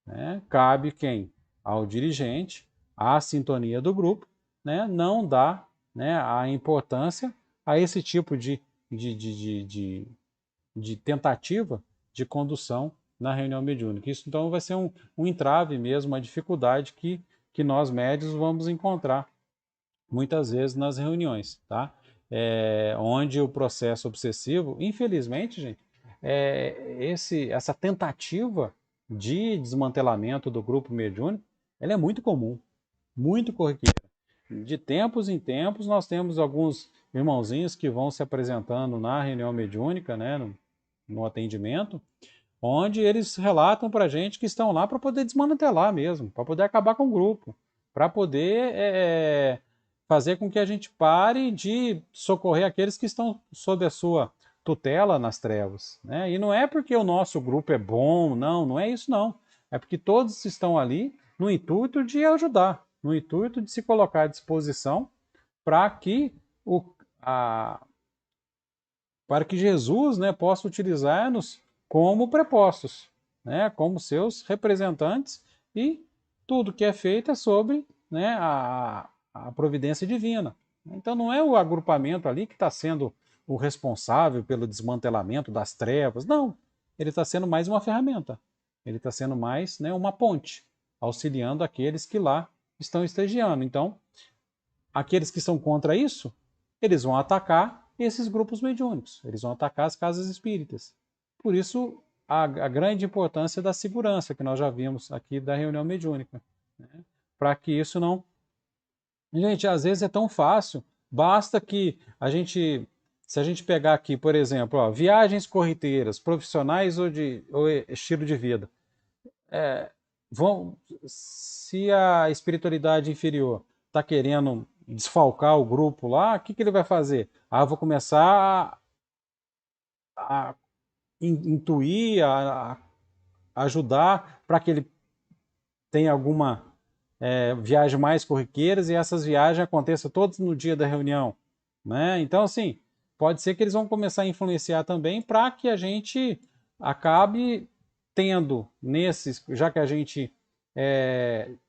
Né? Cabe quem? Ao dirigente, à sintonia do grupo, né? Não dá, né, a importância a esse tipo de tentativa de condução na reunião mediúnica. Isso então vai ser um entrave mesmo, uma dificuldade que nós médios vamos encontrar muitas vezes nas reuniões, tá? Onde o processo obsessivo, infelizmente, gente, essa tentativa de desmantelamento do grupo mediúnico, ela é muito comum, muito corriqueira. De tempos em tempos, nós temos alguns irmãozinhos que vão se apresentando na reunião mediúnica, né, no atendimento, onde eles relatam para a gente que estão lá para poder desmantelar mesmo, para poder acabar com o grupo, para poder fazer com que a gente pare de socorrer aqueles que estão sob a sua tutela nas trevas. Né? E não é porque o nosso grupo é bom, não é isso não. É porque todos estão ali no intuito de ajudar, no intuito de se colocar à disposição para que a, para que Jesus, né, possa utilizar-nos como prepostos, né, como seus representantes, e tudo que é feito é sobre, né, a providência divina. Então não é o agrupamento ali que está sendo o responsável pelo desmantelamento das trevas, não. Ele está sendo mais uma ferramenta. Ele está sendo mais, né, uma ponte, auxiliando aqueles que lá estão estagiando. Então, aqueles que são contra isso, eles vão atacar esses grupos mediúnicos, eles vão atacar as casas espíritas. Por isso, a grande importância da segurança, que nós já vimos aqui da reunião mediúnica, né? Para que isso não... Gente, às vezes é tão fácil, basta que a gente, se a gente pegar aqui, por exemplo, ó, viagens corriteiras, profissionais ou estilo de vida, se a espiritualidade inferior está querendo desfalcar o grupo lá, o que ele vai fazer? Ah, eu vou começar a intuir, a ajudar para que ele tenha alguma viagem mais corriqueiras e essas viagens aconteçam todas no dia da reunião, né? Então, assim, pode ser que eles vão começar a influenciar também para que a gente acabe tendo nesses, já que a gente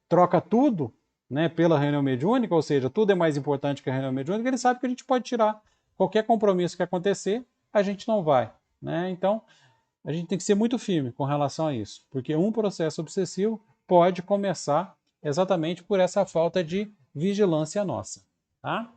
troca tudo, né, pela reunião mediúnica, ou seja, tudo é mais importante que a reunião mediúnica, ele sabe que a gente pode tirar qualquer compromisso que acontecer, a gente não vai, né? Então, a gente tem que ser muito firme com relação a isso, porque um processo obsessivo pode começar exatamente por essa falta de vigilância nossa. Tá?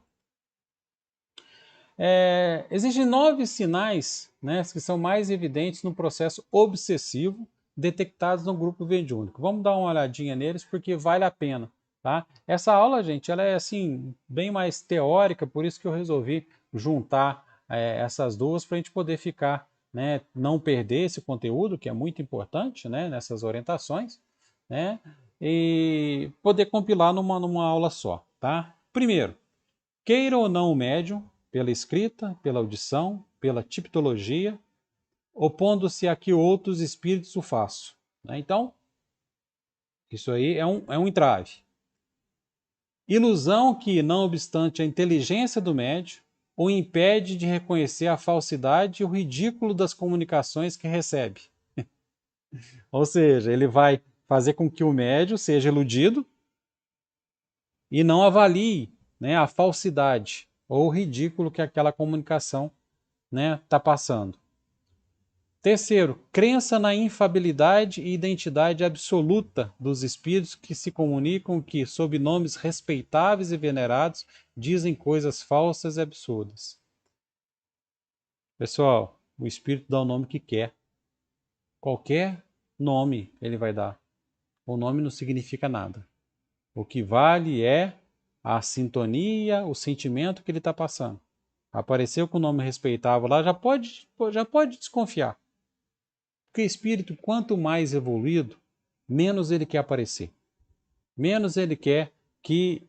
Existem 9 sinais, né, que são mais evidentes no processo obsessivo detectados no grupo mediúnico. Vamos dar uma olhadinha neles porque vale a pena. Tá? Essa aula, gente, ela é assim bem mais teórica, por isso que eu resolvi juntar essas duas para a gente poder ficar, né, não perder esse conteúdo, que é muito importante, né, nessas orientações, né, e poder compilar numa aula só. Tá? Primeiro, queira ou não o médium, pela escrita, pela audição, pela tipologia, opondo-se a que outros espíritos o façam. Né? Então, isso aí é um entrave. Ilusão que, não obstante a inteligência do médium, o impede de reconhecer a falsidade e o ridículo das comunicações que recebe. Ou seja, ele vai fazer com que o médium seja iludido e não avalie, né, a falsidade ou o ridículo que aquela comunicação está passando. Terceiro, crença na infabilidade e identidade absoluta dos espíritos que se comunicam que, sob nomes respeitáveis e venerados, dizem coisas falsas e absurdas. Pessoal, o espírito dá o nome que quer. Qualquer nome ele vai dar. O nome não significa nada. O que vale é a sintonia, o sentimento que ele está passando. Apareceu com o nome respeitável lá, já pode desconfiar. Porque o espírito, quanto mais evoluído, menos ele quer aparecer. Menos ele quer que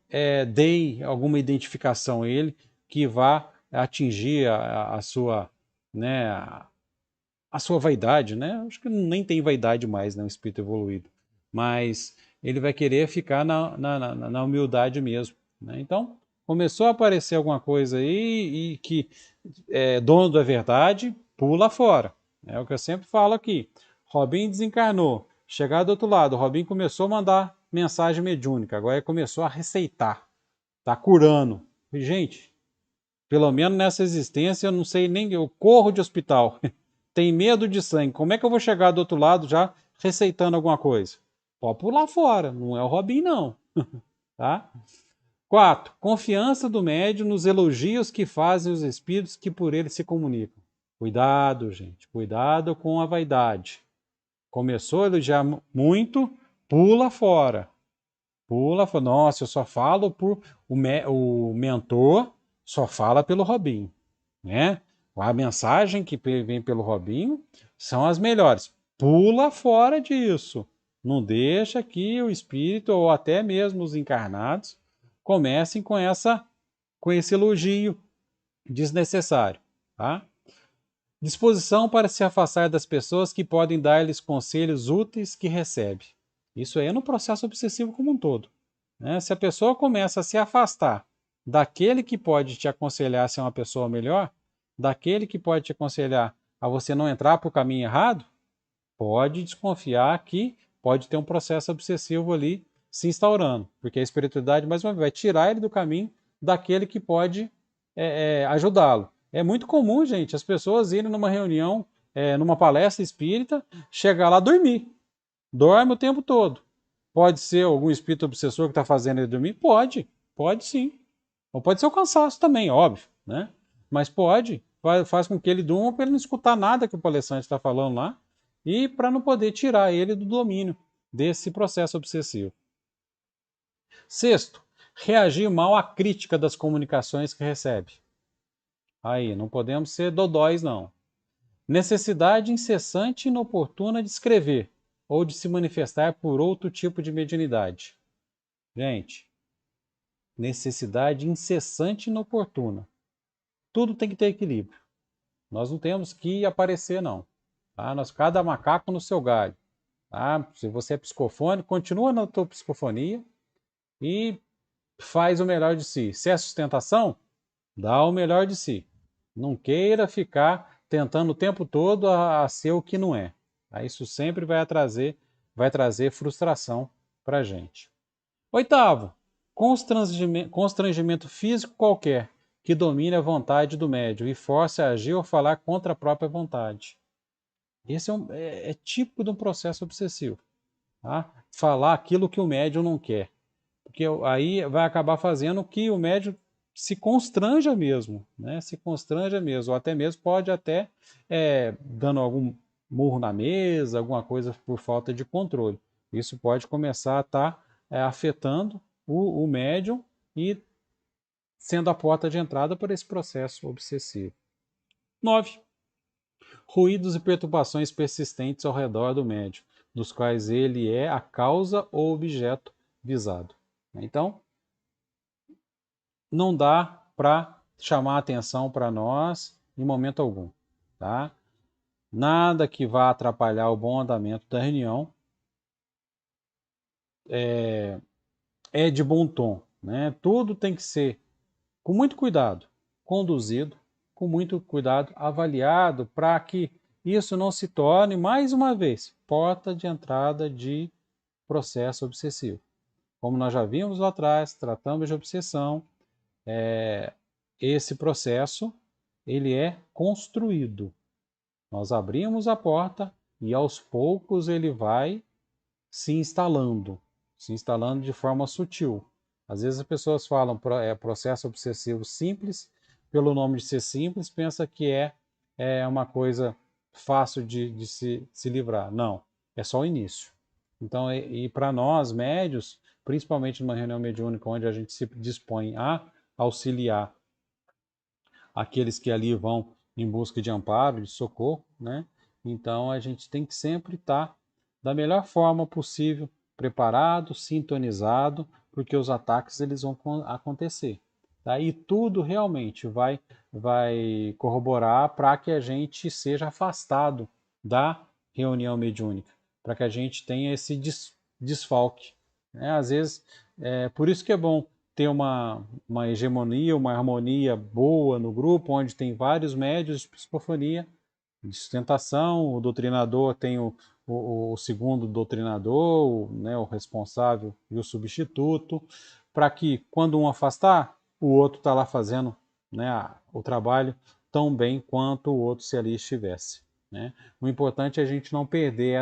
dê alguma identificação a ele que vá atingir a sua, né, a sua vaidade. Né? Acho que nem tem vaidade mais, né, um espírito evoluído. Mas ele vai querer ficar na humildade mesmo. Né? Então, começou a aparecer alguma coisa aí e que é dono da verdade, pula fora. É o que eu sempre falo aqui. Robin desencarnou. Chegar do outro lado, Robin começou a mandar mensagem mediúnica. Agora ele começou a receitar. Tá curando. Gente, pelo menos nessa existência eu não sei nem... Eu corro de hospital. Tem medo de sangue. Como é que eu vou chegar do outro lado já receitando alguma coisa? Pode pular fora. Não é o Robin, não. Tá? 4. Confiança do médium nos elogios que fazem os espíritos que por ele se comunicam. Cuidado, gente. Cuidado com a vaidade. Começou a elogiar muito, pula fora. Pula fora. Nossa, eu só falo por... O mentor só fala pelo Robinho. Né? A mensagem que vem pelo Robinho são as melhores. Pula fora disso. Não deixa que o espírito, ou até mesmo os encarnados, comecem com esse elogio desnecessário. Tá? Disposição para se afastar das pessoas que podem dar-lhes conselhos úteis que recebe. Isso aí é no processo obsessivo como um todo. Né? Se a pessoa começa a se afastar daquele que pode te aconselhar a ser uma pessoa melhor, daquele que pode te aconselhar a você não entrar para o caminho errado, pode desconfiar que pode ter um processo obsessivo ali se instaurando, porque a espiritualidade, mais uma vez, vai tirar ele do caminho daquele que pode ajudá-lo. É muito comum, gente, as pessoas irem numa reunião, numa palestra espírita, chegar lá dormir. Dorme o tempo todo. Pode ser algum espírito obsessor que está fazendo ele dormir? Pode sim. Ou pode ser o cansaço também, óbvio. né? Mas pode, faz com que ele durma para ele não escutar nada que o palestrante está falando lá e para não poder tirar ele do domínio desse processo obsessivo. Sexto, reagir mal à crítica das comunicações que recebe. Aí, não podemos ser dodóis, não. Necessidade incessante e inoportuna de escrever ou de se manifestar por outro tipo de mediunidade. Gente, necessidade incessante e inoportuna. Tudo tem que ter equilíbrio. Nós não temos que aparecer, não. Tá? Cada macaco no seu galho. Tá? Se você é psicofônico, continua na tua psicofonia e faz o melhor de si. Se é sustentação, dá o melhor de si. Não queira ficar tentando o tempo todo a ser o que não é. Tá? Isso sempre vai trazer frustração para a gente. Oitavo, constrangimento físico qualquer que domine a vontade do médium e force a agir ou falar contra a própria vontade. Esse é típico de um processo obsessivo. Tá? Falar aquilo que o médium não quer. Porque aí vai acabar fazendo que o médium se constranja mesmo, né? Se constranja mesmo, ou até mesmo pode até dando algum murro na mesa, alguma coisa por falta de controle. Isso pode começar a estar afetando o médium e sendo a porta de entrada para esse processo obsessivo. 9. Ruídos e perturbações persistentes ao redor do médium, dos quais ele é a causa ou objeto visado. Então, não dá para chamar atenção para nós em momento algum, tá? Nada que vá atrapalhar o bom andamento da reunião é de bom tom, né? Tudo tem que ser com muito cuidado, conduzido, com muito cuidado, avaliado, para que isso não se torne, mais uma vez, porta de entrada de processo obsessivo. Como nós já vimos lá atrás, tratamos de obsessão, esse processo ele é construído. Nós abrimos a porta e aos poucos ele vai se instalando de forma sutil. Às vezes as pessoas falam processo obsessivo simples, pelo nome de ser simples, pensa que é uma coisa fácil de se livrar. Não, é só o início. Então, e para nós médios, principalmente numa reunião mediúnica onde a gente se dispõe a auxiliar aqueles que ali vão em busca de amparo, de socorro, né? Então a gente tem que sempre estar da melhor forma possível, preparado, sintonizado, porque os ataques eles vão acontecer. Tá? E tudo realmente vai corroborar para que a gente seja afastado da reunião mediúnica, para que a gente tenha esse desfalque. Né? Às vezes, por isso que é bom ter uma hegemonia, uma harmonia boa no grupo, onde tem vários médios de psicofonia, de sustentação, o doutrinador tem o segundo doutrinador, né, o responsável e o substituto, para que quando um afastar, o outro está lá fazendo, né, o trabalho tão bem quanto o outro se ali estivesse. Né? O importante é a gente não perder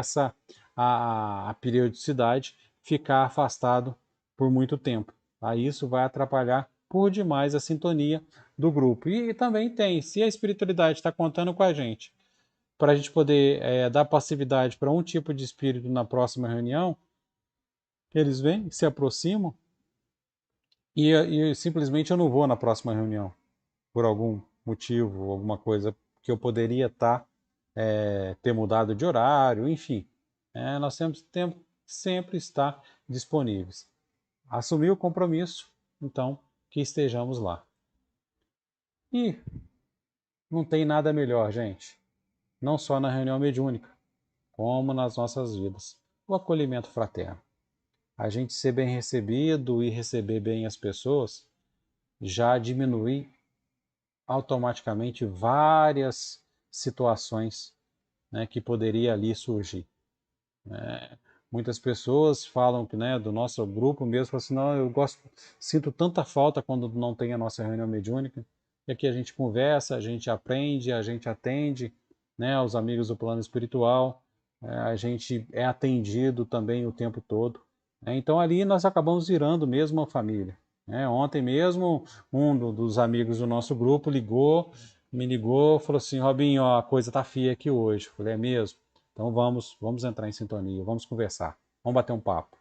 a periodicidade, ficar afastado por muito tempo. Tá? Isso vai atrapalhar por demais a sintonia do grupo. E também tem, se a espiritualidade está contando com a gente, para a gente poder dar passividade para um tipo de espírito na próxima reunião, eles vêm, se aproximam e simplesmente eu não vou na próxima reunião, por algum motivo, alguma coisa que eu poderia ter mudado de horário, enfim. Nós temos que sempre estar disponíveis. Assumir o compromisso, então, que estejamos lá. E não tem nada melhor, gente, não só na reunião mediúnica, como nas nossas vidas, o acolhimento fraterno. A gente ser bem recebido e receber bem as pessoas já diminui automaticamente várias situações, né, que poderia ali surgir. Muitas pessoas falam que, né, do nosso grupo mesmo, falam assim, não, sinto tanta falta quando não tem a nossa reunião mediúnica. E aqui a gente conversa, a gente aprende, a gente atende, né, os amigos do plano espiritual, a gente é atendido também o tempo todo. Então ali nós acabamos virando mesmo uma família. Ontem mesmo, dos amigos do nosso grupo me ligou, falou assim, Robinho, ó, a coisa tá feia aqui hoje. Eu falei, é mesmo? Então vamos entrar em sintonia, vamos conversar, vamos bater um papo,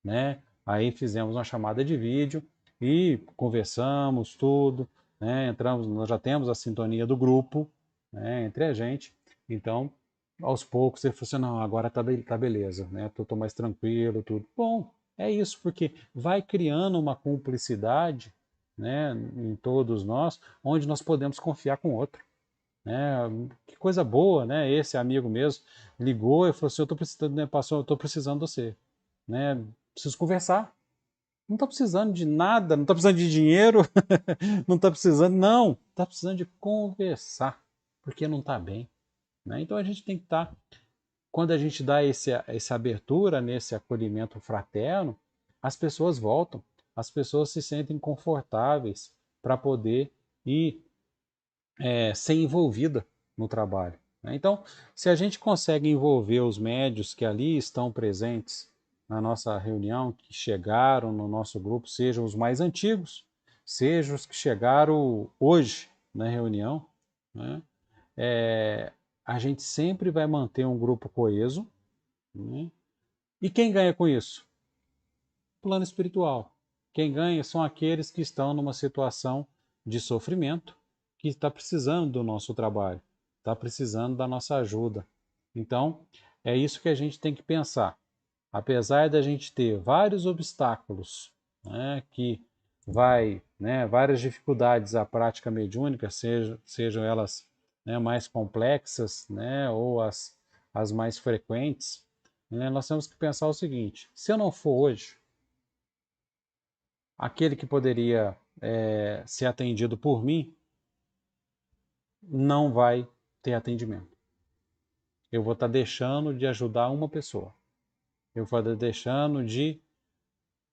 né? Aí fizemos uma chamada de vídeo e conversamos tudo, né? Entramos, nós já temos a sintonia do grupo, né, entre a gente. Então, aos poucos ele falou assim, não, agora tá beleza, né? Tô mais tranquilo, tudo. Bom, é isso, porque vai criando uma cumplicidade, né, em todos nós, onde nós podemos confiar com o outro. Né? Que coisa boa, né? Esse amigo mesmo ligou e falou assim, eu estou precisando, né, passou, eu estou precisando de você, né? Preciso conversar. Não está precisando de nada, não está precisando de dinheiro, não está precisando, não, está precisando de conversar, porque não está bem, né? Então a gente tem que estar, quando a gente dá essa abertura nesse acolhimento fraterno, as pessoas voltam, as pessoas se sentem confortáveis para poder ir ser envolvida no trabalho, né? Então, se a gente consegue envolver os médios que ali estão presentes na nossa reunião, que chegaram no nosso grupo, sejam os mais antigos, sejam os que chegaram hoje na reunião, né? A gente sempre vai manter um grupo coeso, né? E quem ganha com isso? Plano espiritual. Quem ganha são aqueles que estão numa situação de sofrimento, que está precisando do nosso trabalho, está precisando da nossa ajuda. Então, é isso que a gente tem que pensar. Apesar da gente ter vários obstáculos, né, que várias dificuldades à prática mediúnica, sejam elas, né, mais complexas, né, ou as mais frequentes, né, nós temos que pensar o seguinte: se eu não for hoje, aquele que poderia ser atendido por mim não vai ter atendimento. Eu vou estar deixando de ajudar uma pessoa. Eu vou estar deixando de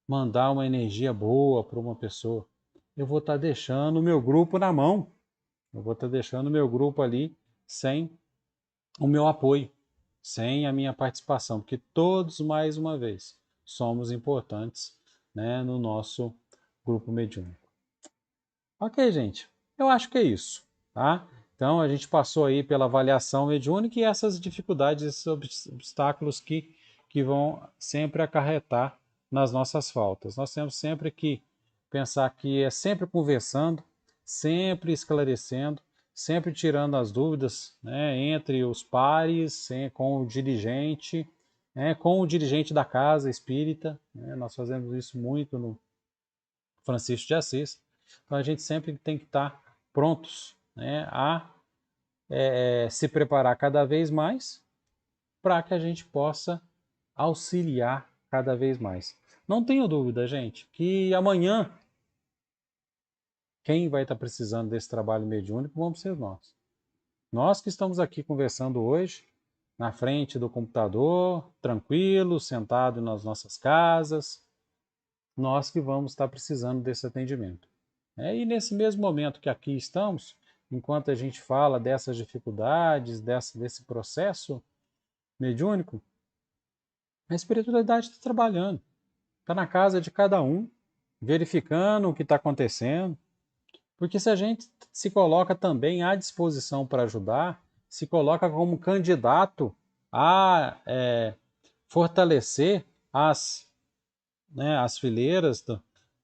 mandar uma energia boa para uma pessoa. Eu vou estar deixando o meu grupo na mão. Eu vou estar deixando o meu grupo ali sem o meu apoio, sem a minha participação, porque todos, mais uma vez, somos importantes, né, no nosso grupo mediúnico. Ok, gente, eu acho que é isso, tá? Então a gente passou aí pela avaliação mediúnica e essas dificuldades, esses obstáculos que vão sempre acarretar nas nossas faltas. Nós temos sempre que pensar que é sempre conversando, sempre esclarecendo, sempre tirando as dúvidas, né, entre os pares, com o dirigente, né, com o dirigente da casa espírita, né? Nós fazemos isso muito no Francisco de Assis. Então a gente sempre tem que estar prontos, né, a se preparar cada vez mais para que a gente possa auxiliar cada vez mais. Não tenho dúvida, gente, que amanhã quem vai estar precisando desse trabalho mediúnico vamos ser nós. Nós que estamos aqui conversando hoje, na frente do computador, tranquilos, sentados nas nossas casas, nós que vamos estar precisando desse atendimento. E nesse mesmo momento que aqui estamos, enquanto a gente fala dessas dificuldades, desse processo mediúnico, a espiritualidade está trabalhando, está na casa de cada um, verificando o que está acontecendo, porque se a gente se coloca também à disposição para ajudar, se coloca como candidato a fortalecer as fileiras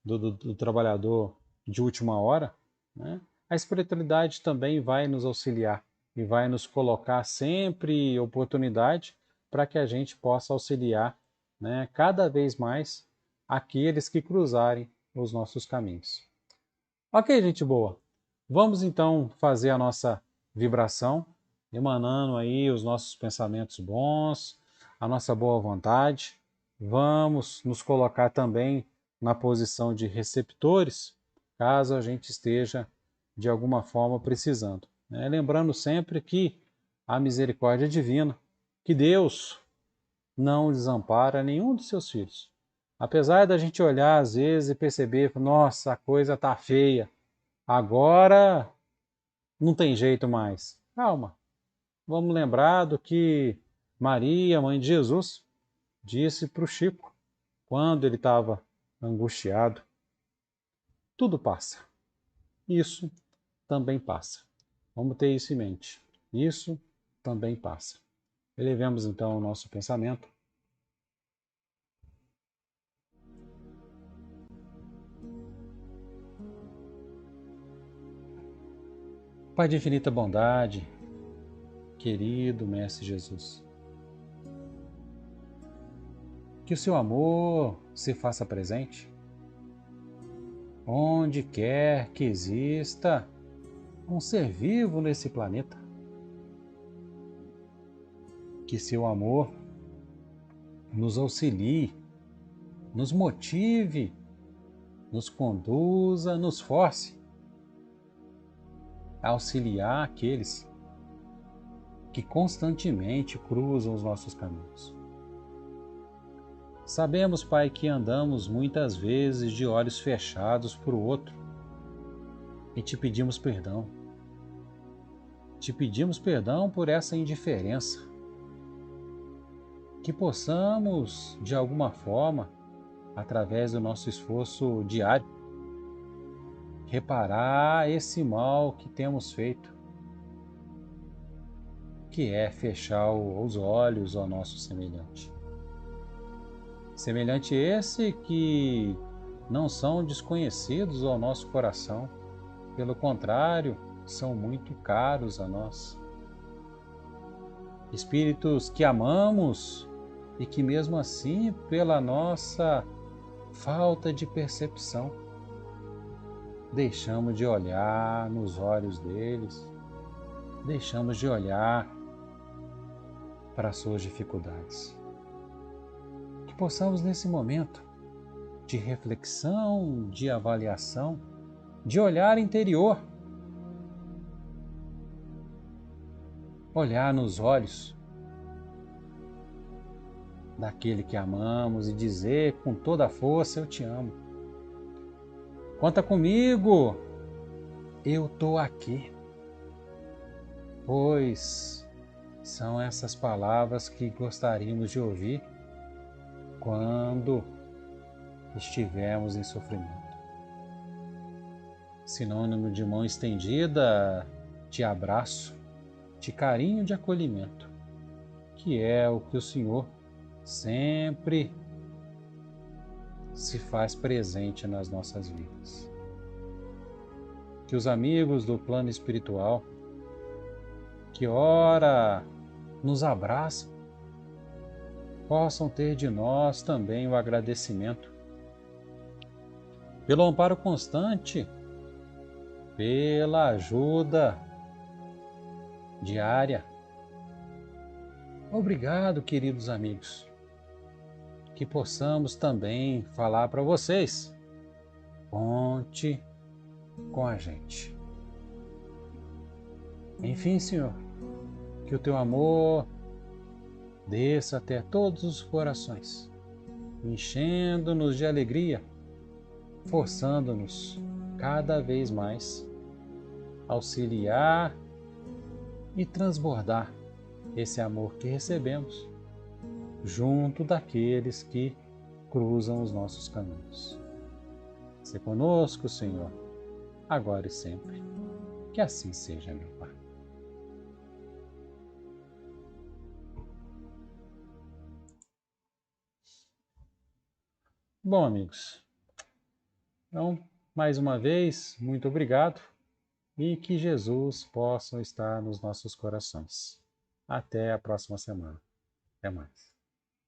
do trabalhador de última hora, né? A espiritualidade também vai nos auxiliar e vai nos colocar sempre oportunidade para que a gente possa auxiliar, né, cada vez mais aqueles que cruzarem os nossos caminhos. Ok, gente boa. Vamos então fazer a nossa vibração, emanando aí os nossos pensamentos bons, a nossa boa vontade. Vamos nos colocar também na posição de receptores, caso a gente esteja de alguma forma precisando, né? Lembrando sempre que a misericórdia divina, que Deus não desampara nenhum dos seus filhos. Apesar da gente olhar às vezes e perceber, nossa, a coisa está feia, agora não tem jeito mais. Calma, vamos lembrar do que Maria, mãe de Jesus, disse para o Chico quando ele estava angustiado. tudo passa. Isso também passa. Vamos ter isso em mente. Isso também passa. Elevemos então o nosso pensamento. Pai de infinita bondade, querido Mestre Jesus, que o seu amor se faça presente onde quer que exista um ser vivo nesse planeta. Que seu amor nos auxilie, nos motive, nos conduza, nos force a auxiliar aqueles que constantemente cruzam os nossos caminhos. Sabemos, Pai, que andamos muitas vezes de olhos fechados para o outro e te pedimos perdão. Te pedimos perdão por essa indiferença. Que possamos, de alguma forma, através do nosso esforço diário, reparar esse mal que temos feito, que é fechar os olhos ao nosso semelhante. Semelhante esse que não são desconhecidos ao nosso coração, pelo contrário, são muito caros a nós. Espíritos que amamos e que mesmo assim, pela nossa falta de percepção, deixamos de olhar nos olhos deles, deixamos de olhar para as suas dificuldades. Que possamos nesse momento de reflexão, de avaliação, de olhar interior, olhar nos olhos daquele que amamos e dizer com toda a força: eu te amo. Conta comigo, eu estou aqui. Pois são essas palavras que gostaríamos de ouvir quando estivermos em sofrimento. Sinônimo de mão estendida, de abraço, de carinho, de acolhimento, que é o que o Senhor sempre se faz presente nas nossas vidas. Que os amigos do plano espiritual, que ora nos abraçam, possam ter de nós também o agradecimento pelo amparo constante, pela ajuda diária. Obrigado, queridos amigos. Que possamos também falar para vocês: conte com a gente. Enfim, Senhor, que o teu amor desça até todos os corações, enchendo-nos de alegria, forçando-nos cada vez mais a auxiliar e transbordar esse amor que recebemos junto daqueles que cruzam os nossos caminhos. Se conosco, Senhor, agora e sempre. Que assim seja, meu Pai. Bom, amigos, então, mais uma vez, muito obrigado e que Jesus possa estar nos nossos corações. Até a próxima semana. Até mais.